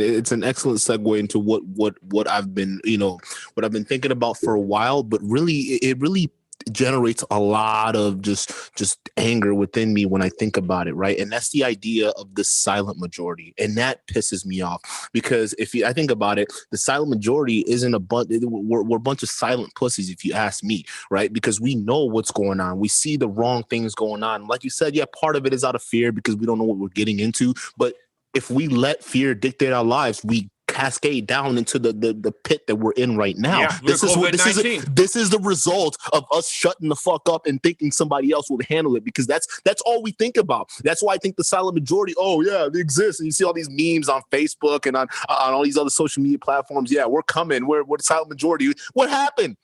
It's an excellent segue into what I've been, what I've been thinking about for a while, but really, it really generates a lot of just anger within me when I think about it, right? And that's the idea of the silent majority, and that pisses me off because I think about it, the silent majority isn't we're a bunch of silent pussies, if you ask me, right? Because we know what's going on, we see the wrong things going on. Like you said, yeah, part of it is out of fear because we don't know what we're getting into, but if we let fear dictate our lives, we cascade down into the pit that we're in right now. Yeah, this is what COVID-19. this is the result of us shutting the fuck up and thinking somebody else will handle it, because that's all we think about. That's why I think the silent majority, oh yeah, they exist. And you see all these memes on Facebook and on all these other social media platforms. Yeah, we're coming. We're the silent majority. What happened?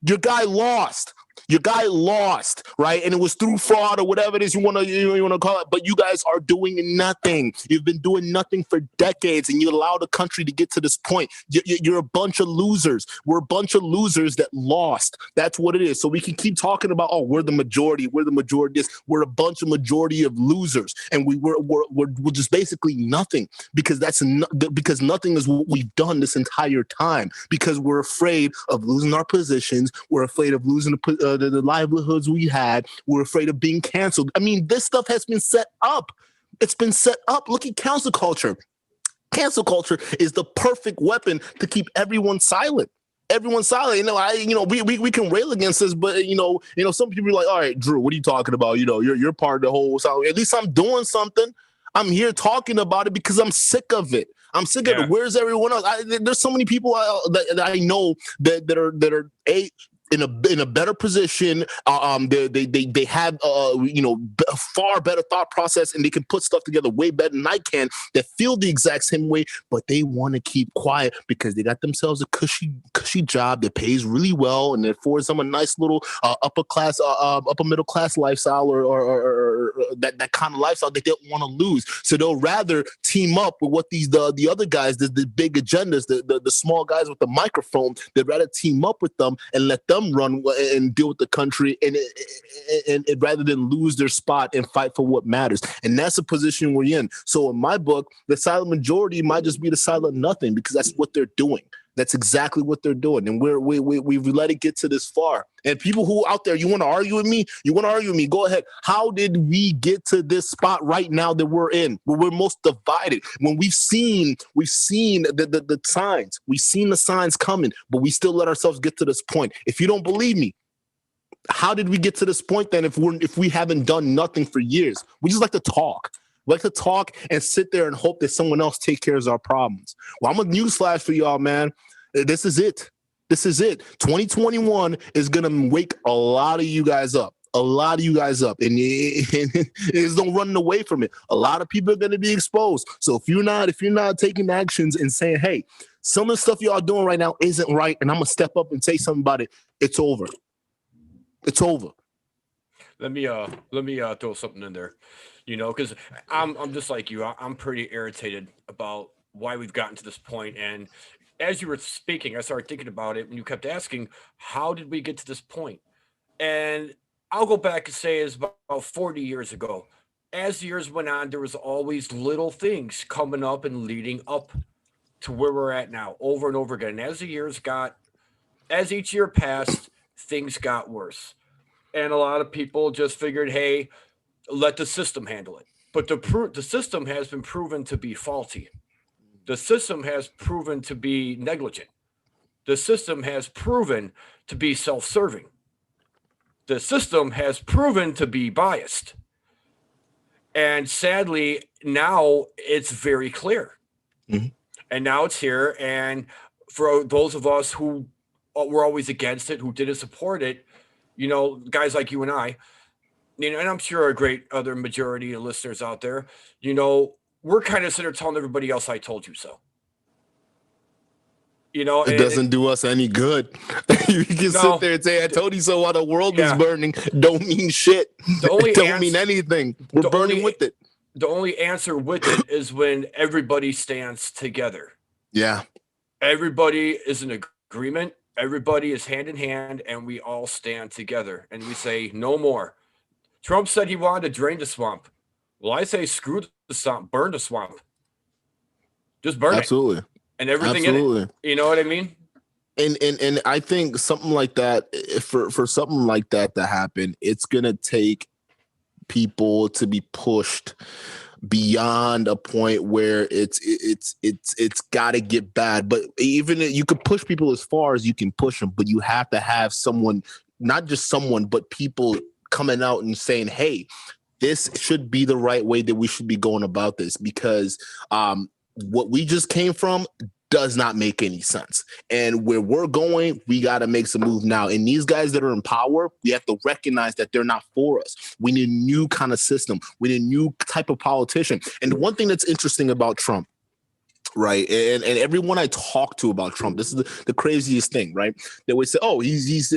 Your guy lost. Your guy lost, right? And it was through fraud or whatever it is you want to call it. But you guys are doing nothing. You've been doing nothing for decades, and you allow the country to get to this point. You're a bunch of losers. We're a bunch of losers that lost. That's what it is. So we can keep talking about, oh, we're the majority. We're the majority. We're a bunch of majority of losers, and we're just basically nothing, because because nothing is what we've done this entire time. Because we're afraid of losing our positions. We're afraid of losing the livelihoods we had. We're afraid of being canceled. I mean, this stuff has been set up. It's been set up. Look at cancel culture. Cancel culture is the perfect weapon to keep everyone silent. Everyone's silent. We can rail against this, but some people are like, all right, Drew, what are you talking about? You're part of the whole silent. At least I'm doing something. I'm here talking about it because I'm sick of it. I'm sick of it. Where's everyone else? There's so many people that I know that are in a better position. They have far better thought process, and they can put stuff together way better than I can, that feel the exact same way, but they want to keep quiet because they got themselves a cushy job that pays really well and that affords them a nice little upper middle class lifestyle, or that kind of lifestyle that they don't want to lose. So they'll rather team up with what the other guys, the big agendas, the small guys with the microphone. They'd rather team up with them and let them run and deal with the country, and rather than lose their spot and fight for what matters. And that's the position we're in. So in my book, the silent majority might just be the silent nothing, because that's what they're doing. That's exactly what they're doing. And we've let it get to this far. And people who out there, you want to argue with me? Go ahead. How did we get to this spot right now that we're in, where we're most divided? When we've seen the signs, we've seen the signs coming, but we still let ourselves get to this point. If you don't believe me, how did we get to this point then if we haven't done nothing for years? We just like to talk. We like to talk and sit there and hope that someone else takes care of our problems. Well, I'm a newsflash for y'all, man. This is it. 2021 is going to wake a lot of you guys up. And there's no running away from it. A lot of people are going to be exposed. So if you're not taking actions and saying, hey, some of the stuff y'all doing right now isn't right, and I'm going to step up and say something about it, it's over. It's over. Let me throw something in there, because I'm just like you. I'm pretty irritated about why we've gotten to this point. And as you were speaking, I started thinking about it, and you kept asking, how did we get to this point? And I'll go back and say it's about 40 years ago. As the years went on, there was always little things coming up and leading up to where we're at now, over and over again. And as each year passed, things got worse. And a lot of people just figured, hey, let the system handle it. But the system has been proven to be faulty. The system has proven to be negligent. The system has proven to be self-serving. The system has proven to be biased. And sadly, now it's very clear. Mm-hmm. And now it's here. And for those of us who were always against it, who didn't support it, guys like you and I, and I'm sure a great other majority of listeners out there, we're kind of sitting there telling everybody else, I told you so. It doesn't do us any good. You can sit there and say, I told you so while the world is burning. Don't mean shit. Don't mean anything. We're burning with it. The only answer with it is when everybody stands together. Yeah. Everybody is in agreement. Everybody is hand in hand, and we all stand together. And we say, no more. Trump said he wanted to drain the swamp. Well, I say screw the swamp, burn the swamp. Just burn it Absolutely. and everything in Absolutely. it. You know what I mean? And I think something like that, for something like that to happen, it's gonna take people to be pushed beyond a point where it's got to get bad. But even you could push people as far as you can push them, but you have to have someone, not just someone, but people coming out and saying, hey, this should be the right way that we should be going about this, because what we just came from does not make any sense. And where we're going, we got to make some move now. And these guys that are in power, we have to recognize that they're not for us. We need a new kind of system. We need a new type of politician. And the one thing that's interesting about Trump, right, and everyone I talk to about Trump, this is the craziest thing, right? They would say, oh, he's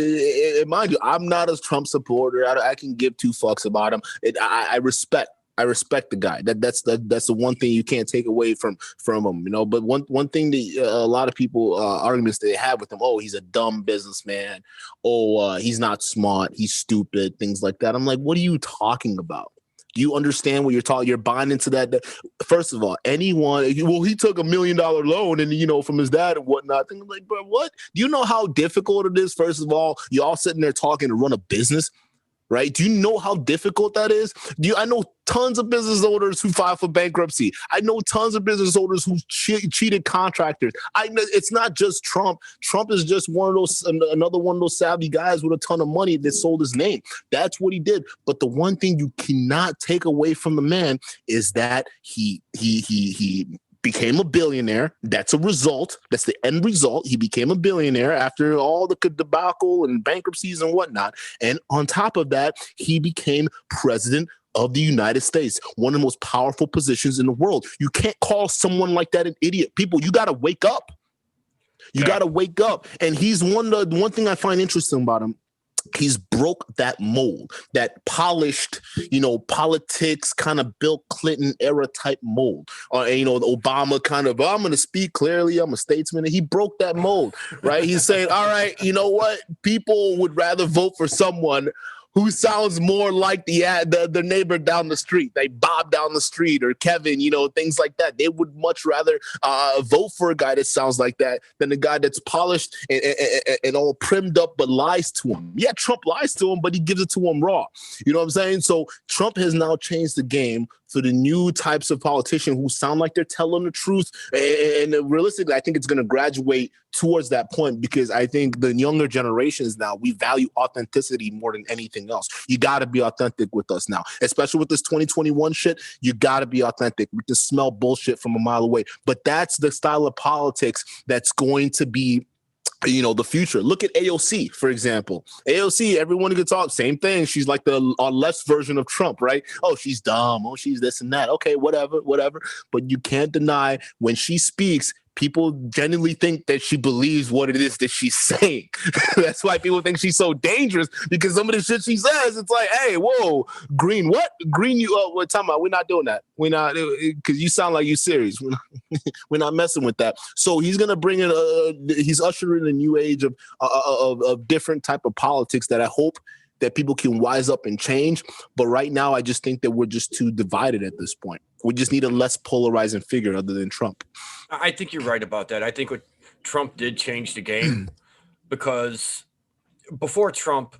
mind you, I'm not a Trump supporter. I can give two fucks about him. I respect the guy. That's the one thing you can't take away from him, you know. But one thing that a lot of people arguments they have with him, oh, he's a dumb businessman, oh, he's not smart, he's stupid, things like that. I'm like, what are you talking about? Do you understand what you're talking? You're buying into that. First of all, anyone, well, he took $1 million loan and, you know, from his dad and whatnot. I'm like, bro, what? Do you know how difficult it is? First of all, you all sitting there talking to run a business. Right? Do you know how difficult that is? I know tons of business owners who filed for bankruptcy. I know tons of business owners who cheated contractors. I know it's not just Trump. Trump is just another one of those savvy guys with a ton of money that sold his name. That's what he did. But the one thing you cannot take away from the man is that he became a billionaire. That's a result. That's the end result. He became a billionaire after all the debacle and bankruptcies and whatnot. And on top of that, he became president of the United States, one of the most powerful positions in the world. You can't call someone like that an idiot. People, you got to wake up. You got to wake up. And he's one thing I find interesting about him. He's broke that mold, that polished, you know, politics kind of Bill Clinton era type mold, or, you know, the Obama kind of, I'm going to speak clearly, I'm a statesman. And he broke that mold, right? He's saying, all right, you know what? People would rather vote for someone who sounds more like the neighbor down the street, like Bob down the street or Kevin, you know, things like that. They would much rather vote for a guy that sounds like that than a guy that's polished and all primmed up but lies to him. Yeah, Trump lies to him, but he gives it to him raw. You know what I'm saying? So Trump has now changed the game for the new types of politicians who sound like they're telling the truth. And realistically, I think it's going to graduate towards that point, because I think the younger generations now, we value authenticity more than anything else. You got to be authentic with us now, especially with this 2021 shit. You got to be authentic. We can smell bullshit from a mile away. But that's the style of politics that's going to be, you know, the future. Look at AOC, for example. AOC, everyone can talk, same thing. She's like the left version of Trump, right? Oh, she's dumb. Oh, she's this and that. Okay, whatever. But you can't deny when she speaks, people genuinely think that she believes what it is that she's saying. That's why people think she's so dangerous, because some of the shit she says, it's like, hey, whoa, green, what? Green, we're talking about, we're not doing that. We're not, because you sound like you serious. We're not messing with that. So he's going to bring in, he's ushering a new age of different type of politics that I hope that people can wise up and change. But right now, I just think that we're just too divided at this point. We just need a less polarizing figure other than Trump. I think you're right about that. I think what Trump did change the game, because before Trump,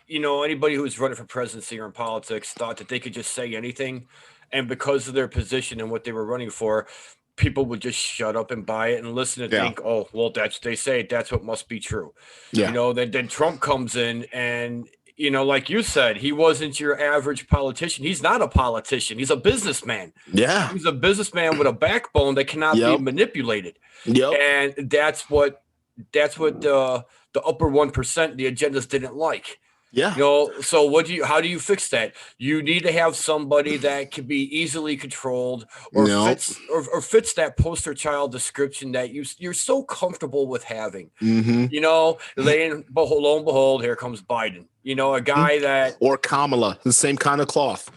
you know, anybody who was running for presidency or in politics thought that they could just say anything. And because of their position and what they were running for, people would just shut up and buy it and listen and think, oh, well, that's what they say. That's what must be true. Yeah. You know, then Trump comes in and, you know, like you said, he wasn't your average politician. He's not a politician. He's a businessman. Yeah. He's a businessman with a backbone that cannot be manipulated. And that's what the upper 1%, the agendas didn't like. Yeah. You know, so how do you fix that? You need to have somebody that can be easily controlled or fits that poster child description that you're so comfortable with having. Mm-hmm. You know, lo and behold, here comes Biden. You know, a guy that, or Kamala, the same kind of cloth.